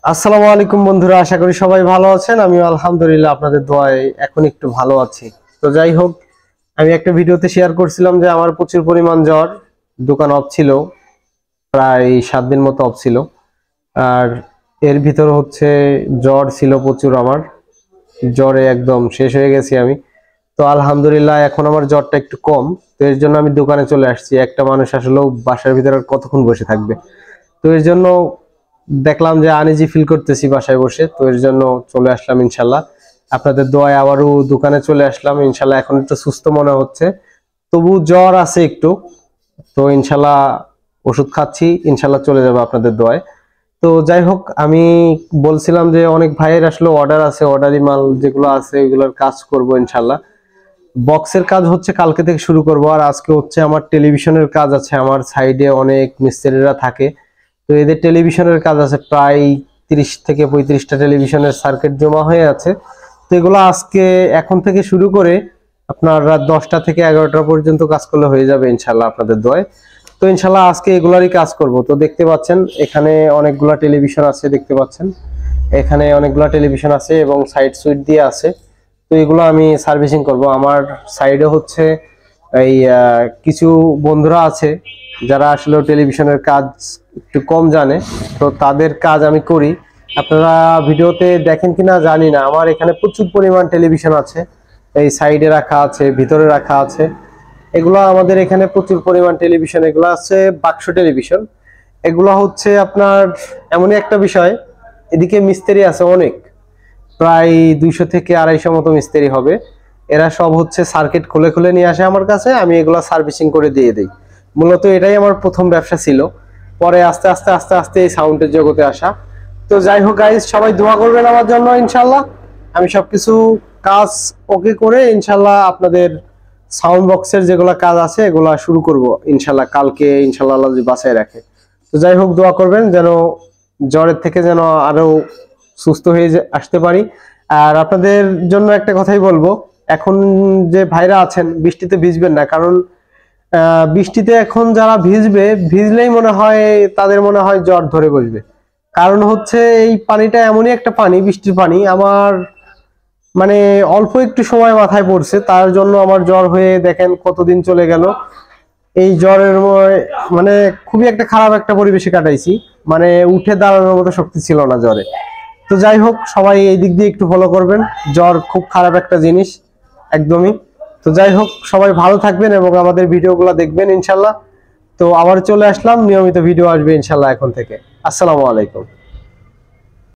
আসসালামু আলাইকুম বন্ধুরা, আশা করি সবাই ভালো আছেন। আমিও আলহামদুলিল্লাহ আপনাদের দোয়ায় এখন একটু ভালো আছি। তো যাই হোক, আমি একটা ভিডিওতে শেয়ার করছিলাম যে আমার প্রচুর পরিমাণ জ্বর, দোকান অফ ছিল, প্রায় 7 দিন মতো অফ ছিল। আর এর ভিতর হচ্ছে জ্বর ছিল প্রচুর, আমার জ্বরে একদম শেষ হয়ে গেছি আমি। তো আলহামদুলিল্লাহ এখন আমার জ্বরটা একটু কম। তো এর জন্য আমি দোকানে চলে আসছি। একটা মানুষ আসলেও বাসার ভিতরে আর কতক্ষণ বসে থাকবে। তো এর জন্য দেখলাম যে আনইজি ফিল করতেছি বাসায় বসে, তো এর জন্য চলে আসলাম ইনশাল্লাহ। আপনাদের দোয়ায় আবারও দোকানে চলে আসলাম ইনশাল্লাহ। এখন একটু সুস্থ মনে হচ্ছে, তবু জ্বর আছে একটু। তো ইনশাল্লাহ ওষুধ খাচ্ছি, ইনশাল্লাহ চলে যাবে আপনাদের দোয়ায়। তো যাই হোক, আমি বলছিলাম যে অনেক ভাইয়ের আসলে অর্ডার আছে, অর্ডারি মাল যেগুলো আছে ওইগুলোর কাজ করব ইনশাল্লাহ। বক্সের কাজ হচ্ছে কালকে থেকে শুরু করব। আর আজকে হচ্ছে আমার টেলিভিশনের কাজ আছে। আমার সাইডে অনেক মিস্ত্রিরা থাকে, তো এদের টেলিভিশনের কাজ আছে, প্রায় 30 থেকে 35টা টেলিভিশনের সার্কিট জমা হয়ে আছে। তো এগুলো আজকে এখন থেকে শুরু করে আপনার রাত 10টা থেকে 11টা পর্যন্ত কাজ করলে হয়ে যাবে ইনশাল্লাহ আপনাদের দোয়ায়। তো ইনশাল্লাহ আজকে এগুলারই কাজ করব। তো দেখতে পাচ্ছেন এখানে অনেকগুলা টেলিভিশন আছে, দেখতে পাচ্ছেন এখানে অনেকগুলা টেলিভিশন আছে এবং সাইড সুইচ দিয়ে আছে। তো এগুলো আমি সার্ভিসিং করব। আমার সাইডে হচ্ছে এই কিছু বন্ধুরা আছে যারা আসলে টেলিভিশনের কাজ একটু কম জানে, তো তাদের কাজ আমি করি। আপনারা ভিডিওতে দেখেন কিনা জানি না, আমার এখানে প্রচুর পরিমাণ টেলিভিশন আছে। এই সাইডে রাখা আছে, ভিতরে রাখা আছে। এগুলো আমাদের এখানে প্রচুর পরিমাণ টেলিভিশন, এগুলো আছে বাক্স টেলিভিশন। এগুলো হচ্ছে আপনার এমনই একটা বিষয়, এদিকে মিস্ত্রি আছে অনেক, প্রায় 200 থেকে 250 মতো মিস্ত্রি হবে। এরা সব হচ্ছে সার্কিট খুলে খুলে নিয়ে আসে আমার কাছে, আমি এগুলো সার্ভিসিং করে দিয়ে দিই। মূলত এটাই আমার প্রথম ব্যবসা ছিল, পরে আস্তে আস্তে আস্তে আস্তে এই সাউন্ডের জগতে আসা। তো যাই হোক গাইস, সবাই দোয়া করবেন আমার জন্য ইনশাল্লাহ। আমি সবকিছু কাজ ওকে করে ইনশাল্লাহ আপনাদের সাউন্ড বক্সের যেগুলো কাজ আছে এগুলা শুরু করব ইনশাল্লাহ কালকে, ইনশাল্লাহ আল্লাহ যদি বাঁচায় রাখে। তো যাই হোক, দোয়া করবেন যেন জ্বরের থেকে যেন আরো সুস্থ হয়ে আসতে পারি। আর আপনাদের জন্য একটা কথাই বলবো, এখন যে ভাইরা আছেন বৃষ্টিতে ভিজবেন না, কারণ বৃষ্টিতে এখন যারা ভিজলেই মনে হয় তাদের মনে হয় জ্বর ধরে বসবে। কারণ হচ্ছে এই পানিটা এমনই একটা পানি, বৃষ্টির পানি, আমার মানে অল্প একটু সময় মাথায় পড়ছে, তার জন্য আমার জ্বর হয়ে দেখেন কতদিন চলে গেল। এই জ্বরের মানে খুবই একটা খারাপ একটা পরিবেশে কাটাইছি, মানে উঠে দাঁড়ানোর মতো শক্তি ছিল না জ্বরে। তো যাই হোক, সবাই এই দিক দিয়ে একটু ফলো করবেন, জ্বর খুব খারাপ একটা জিনিস একদমই। তো যাই হোক, সবাই ভালো থাকবেন এবং আমাদের ভিডিওগুলো দেখবেন ইনশাল্লাহ। তো আবার চলে আসলাম, নিয়মিত ভিডিও আসবে ইনশাল্লাহ এখন থেকে। আসসালামু আলাইকুম।